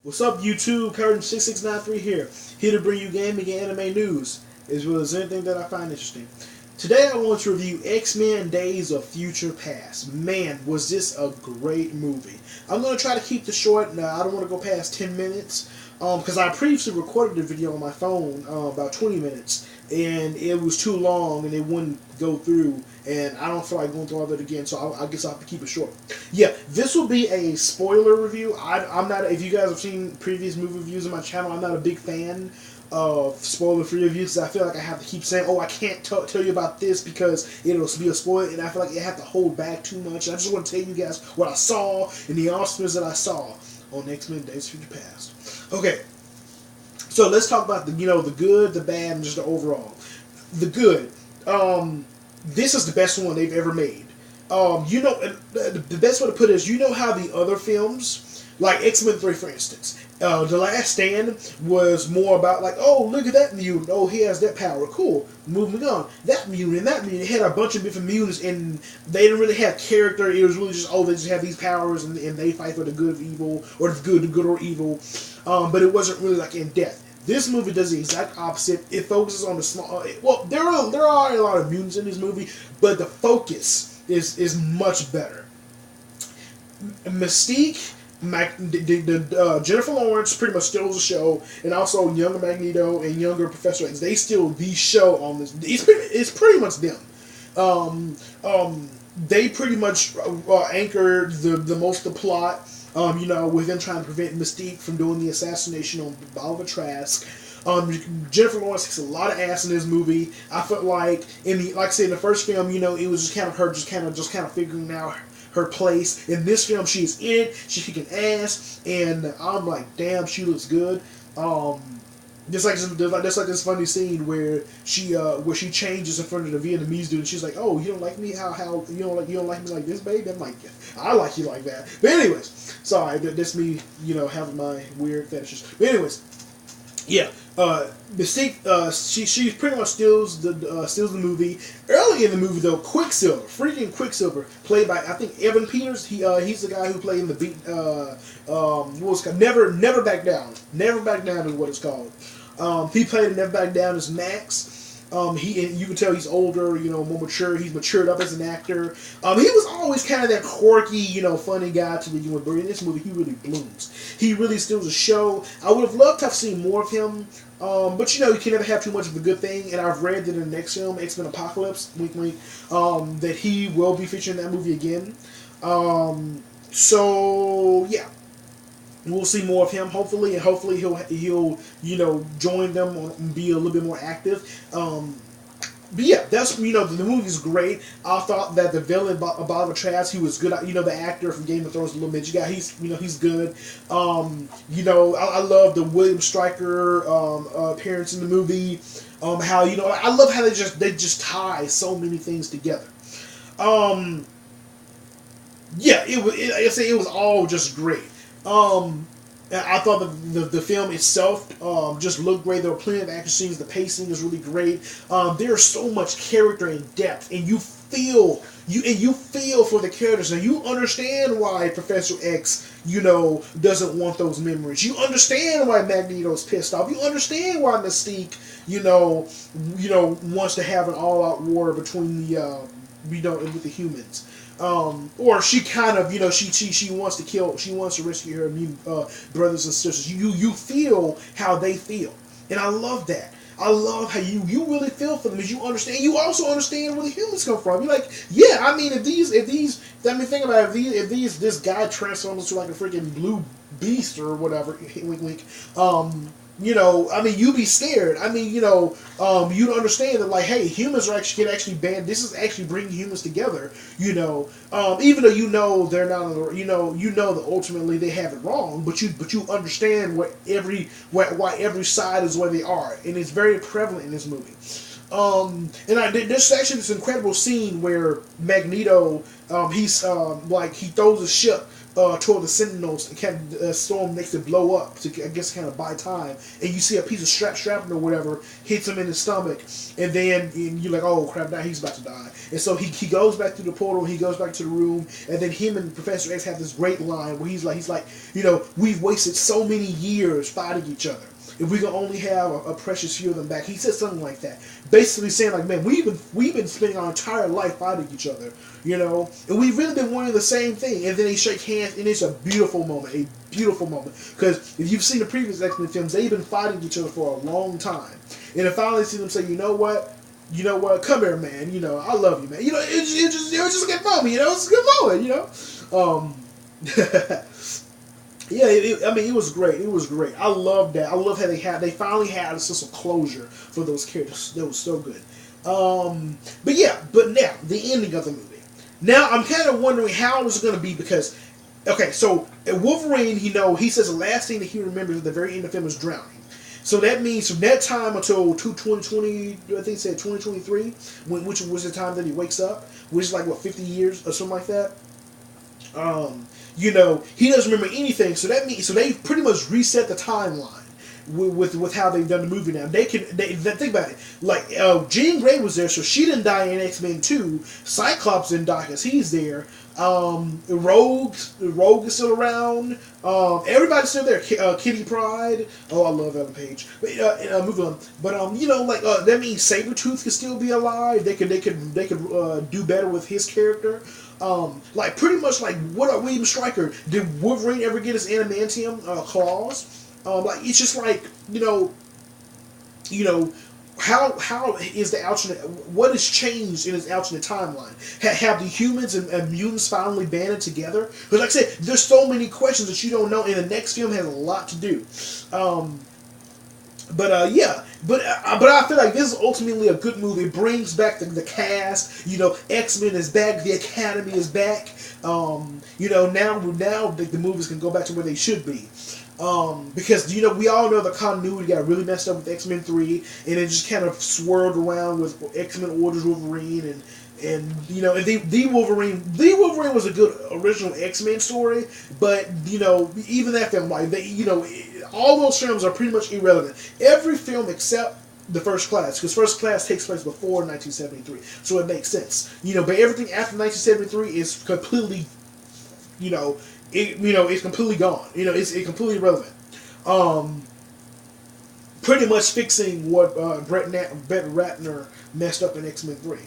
What's up, YouTube? Curtain6693 here to bring you gaming and anime news, as well as anything that I find interesting. Today I want to review X-Men Days of Future Past. Man, was this a great movie. I'm going to try to keep this short. Now, I don't want to go past 10 minutes, because I previously recorded the video on my phone about 20 minutes, and it was too long and it wouldn't go through, and I don't feel like going through all that again, so I guess I'll have to keep it short. Yeah, this will be a spoiler review. I'm not, if you guys have seen previous movie reviews on my channel, I'm not a big fan of spoiler-free reviews. I feel like I have to keep saying, oh, I can't tell you about this because it'll be a spoiler, and I feel like I have to hold back too much. I just want to tell you guys what I saw and the awesomeness that I saw on X-Men Days of Future Past. Okay, so let's talk about the good, the bad, and just the overall. The good. This is the best one they've ever made. The best way to put it is, how the other films, like X-Men 3, for instance, The Last Stand was more about like, oh, look at that mutant, oh, he has that power, cool, moving on. That mutant, it had a bunch of different mutants, and they didn't really have character. It was really just, oh, they just have these powers, and they fight for the good of evil, or the good or evil, but it wasn't really like in depth. This movie does the exact opposite. It focuses on the small. Well, there are a lot of mutants in this movie, but the focus is much better. Mystique, Jennifer Lawrence pretty much steals the show, and also younger Magneto and younger Professor X. They steal the show on this. It's pretty much them. They pretty much anchored the most of the plot. With them trying to prevent Mystique from doing the assassination on Oliver Trask. Jennifer Lawrence takes a lot of ass in this movie. I felt like like I said, in the first film, it was just kind of her, just kind of figuring out her place. In this film, she's in it. She's kicking ass, and I'm like, damn, she looks good. Just like this funny scene where she changes in front of the Vietnamese dude, and she's like, "Oh, you don't like me? How you don't like me like this, babe?" I'm like, yeah, "I like you like that." But anyways, sorry, that's me, having my weird fetishes. But anyways, yeah, Mystique, she pretty much steals the movie. Early in the movie, though, freaking Quicksilver, played by, I think, Evan Peters. He's the guy who played in the beat. What was it called? Never Back Down. Never Back Down is what it's called. He played in Never Back Down as Max. You can tell he's older, more mature. He's matured up as an actor. He was always kind of that quirky, funny guy to begin with, but in this movie, he really blooms. He really steals the show. I would have loved to have seen more of him, but you can never have too much of a good thing. And I've read that in the next film, X-Men Apocalypse, wink wink, that he will be featured in that movie again. So yeah. We'll see more of him, hopefully, and hopefully he'll join them and be a little bit more active. But yeah, that's the movie's great. I thought that the villain Oliver Trask, he was good. The actor from Game of Thrones, the little midget guy, he's good. I love the William Stryker appearance in the movie. How I love how they just tie so many things together. Yeah, it was all just great. I thought the film itself just looked great. There were plenty of action scenes. The pacing is really great. There's so much character and depth, and you feel for the characters, and you understand why Professor X, doesn't want those memories. You understand why Magneto's pissed off. You understand why Mystique, wants to have an all-out war between with the humans. Or she kind of, she wants to rescue her brothers and sisters. You feel how they feel, and I love that. I love how you really feel for them, as you understand. You also understand where the humans come from. You're like, yeah, I mean, think about it, if this guy transforms into like a freaking blue beast or whatever, wink wink, you'd be scared. You'd understand that, like, hey, humans can actually ban. This is actually bringing humans together. Even though they're not, that ultimately they have it wrong, but you understand why every side is where they are, and it's very prevalent in this movie. There's actually this incredible scene where Magneto, he throws a ship toward the Sentinels, and kind of storm makes it blow up to, I guess, kind of buy time. And you see a piece of shrapnel or whatever hits him in the stomach, and then you're like, oh crap, now he's about to die. And so he goes back through the portal, he goes back to the room, and then him and Professor X have this great line where he's like, we've wasted so many years fighting each other. If we can only have a precious few of them back, he said something like that, basically saying like, man, we've been spending our entire life fighting each other, and we've really been wanting the same thing. And then they shake hands, and it's a beautiful moment, because if you've seen the previous X-Men films, they've been fighting each other for a long time, and then finally see them say, you know what, come here, man, I love you, man, it was just a good moment, it's a good moment, Yeah, it was great. It was great. I love that. I love how they finally had a sense of closure for those characters. That was so good. But now the ending of the movie. Now I'm kind of wondering how it's going to be because, okay, so Wolverine, he says the last thing that he remembers at the very end of the film is drowning. So that means from that time until 2020, I think it said 2023, which was the time that he wakes up, which is like 50 years or something like that. He doesn't remember anything, so they've pretty much reset the timeline with how they've done the movie now. They think about it. Like Jean Grey was there, so she didn't die in X-Men 2. Cyclops didn't die because he's there. Rogue is still around. Everybody's still there. Kitty Pryde. Oh, I love Ellen Page. But move on. But that means Sabretooth could still be alive. They could do better with his character. Pretty much like what are William Stryker? Did Wolverine ever get his adamantium claws? It's just like how is the alternate? What has changed in his alternate timeline? Have the humans and mutants finally banded together? Because like I said, there's so many questions that you don't know, and the next film has a lot to do. But I feel like this is ultimately a good movie. It brings back the cast. X-Men is back. The Academy is back. Now the movies can go back to where they should be. Because we all know the continuity got really messed up with X-Men 3, and it just kind of swirled around with X-Men Origins Wolverine and the Wolverine was a good original X-Men story, but even that film, all those films are pretty much irrelevant. Every film except the First Class, because First Class takes place before 1973, so it makes sense. But everything after 1973 is completely, it's completely gone. It's completely irrelevant. Pretty much fixing what Brett Ratner messed up in X-Men 3.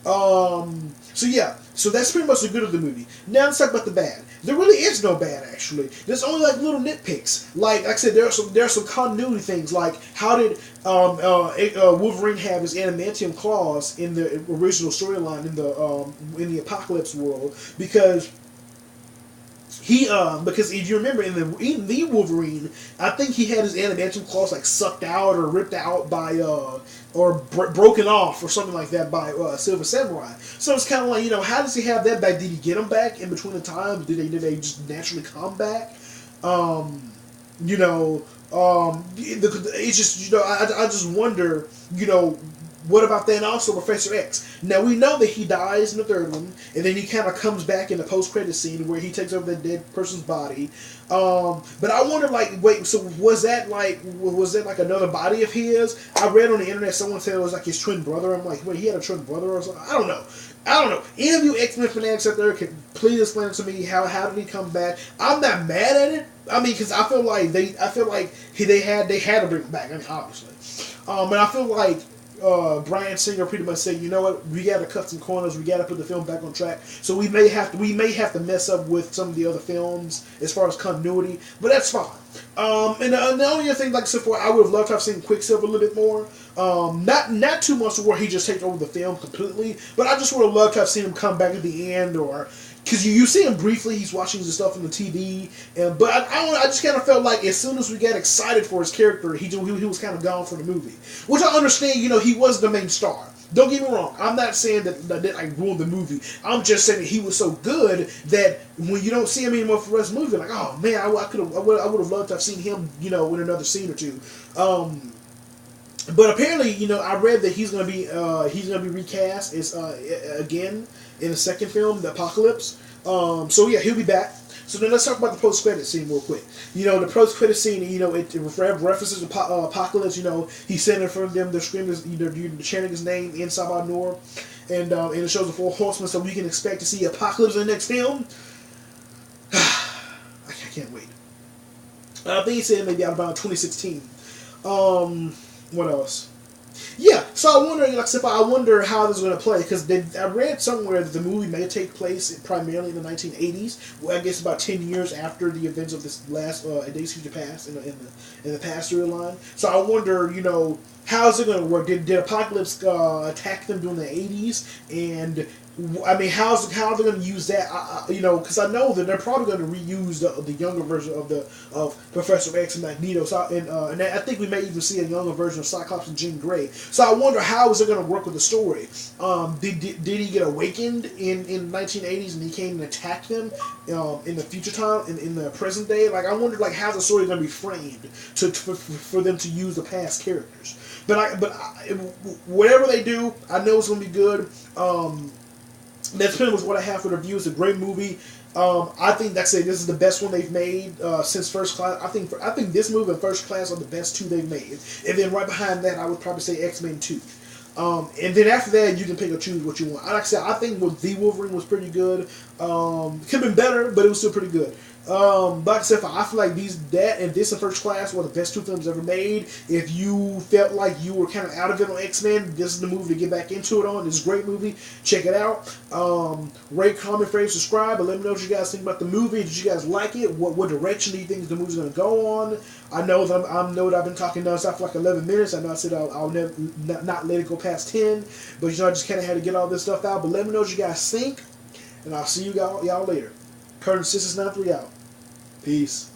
So that's pretty much the good of the movie. Now let's talk about the bad. There really is no bad, actually. There's only little nitpicks. Like I said, there are some continuity things. Like how did Wolverine have his adamantium claws in the original storyline in the Apocalypse world? Because if you remember in the Wolverine, I think he had his adamantium claws sucked out or ripped out by or broken off or something like that by Silver Samurai. So it's kind of like, how does he have that back? Did he get them back in between the times? Did they just naturally come back? It's just I just wonder what about that? And also Professor X. Now we know that he dies in the third one, and then he kind of comes back in the post-credit scene where he takes over that dead person's body. But I wonder, wait, so was that another body of his? I read on the internet someone said it was his twin brother. I'm like, wait, he had a twin brother or something? I don't know. Any of you X-Men fanatics out there can please explain to me how did he come back? I'm not mad at it. I mean, because I feel like they had to bring him back. I mean, obviously. And I feel like Bryan Singer pretty much said, you know what, we got to cut some corners, we got to put the film back on track. So we may have to mess up with some of the other films as far as continuity, but that's fine. And the only other thing, like I said before, I would have loved to have seen Quicksilver a little bit more. Not too much where he just takes over the film completely, but I just would have loved to have seen him come back at the end, or because you see him briefly, he's watching the stuff on the TV, but I just kind of felt like as soon as we got excited for his character, he was kind of gone from the movie. Which I understand, he was the main star. Don't get me wrong, I'm not saying that I ruined the movie. I'm just saying that he was so good that when you don't see him anymore for the rest of the movie, like, oh man, I would have loved to have seen him, in another scene or two. But apparently, I read that he's gonna be recast as again in the second film, The Apocalypse. So yeah, he'll be back. So then let's talk about the post-credit scene real quick. You know, the post-credit scene, you know, it references Apocalypse. You know, he's sitting in front of them, they're screaming, they're chanting his name inside our door. And it shows the 4 horsemen, so we can expect to see Apocalypse in the next film. I can't wait. I think he said maybe out about 2016. What else? Yeah, so I'm wondering, like I said, I wonder how this is going to play, because I read somewhere that the movie may take place primarily in the 1980s. Well, I guess about 10 years after the events of this last Days of Future Past in the past storyline. So I wonder, you know, how is it going to work? Did Apocalypse attack them during the 80s? And I mean, how are they going to use that? You know, because I know that they're probably going to reuse the younger version of Professor X and Magneto. So, and I think we may even see a younger version of Cyclops and Jean Grey. So I wonder how is it going to work with the story? Did he get awakened in the 1980s and he came and attacked them in the future time in the present day? Like, I wonder like how the story is going to be framed for them to use the past characters. But whatever they do, I know it's going to be good. That's pretty much what I have for the review. It's a great movie. I think that's it. This is the best one they've made since First Class. I think this movie and First Class are the best 2 they've made. And then right behind that, I would probably say X-Men 2. And then after that, you can pick or choose what you want. Like I said, I think The Wolverine was pretty good. Could have been better, but it was still pretty good. But like I said, I feel like that and this and First Class were the best 2 films ever made. If you felt like you were kind of out of it on X-Men, this is the movie to get back into it on. It's a great movie. Check it out. Rate, comment, favorite, subscribe, and let me know what you guys think about the movie. Did you guys like it? What direction do you think the movie's going to go on? I know that I've been talking nonstop for like 11 minutes. I know I said I'll never not let it go past 10, but you know I just kind of had to get all this stuff out. But let me know what you guys think, and I'll see you y'all later. Curtain 6693 out. Peace.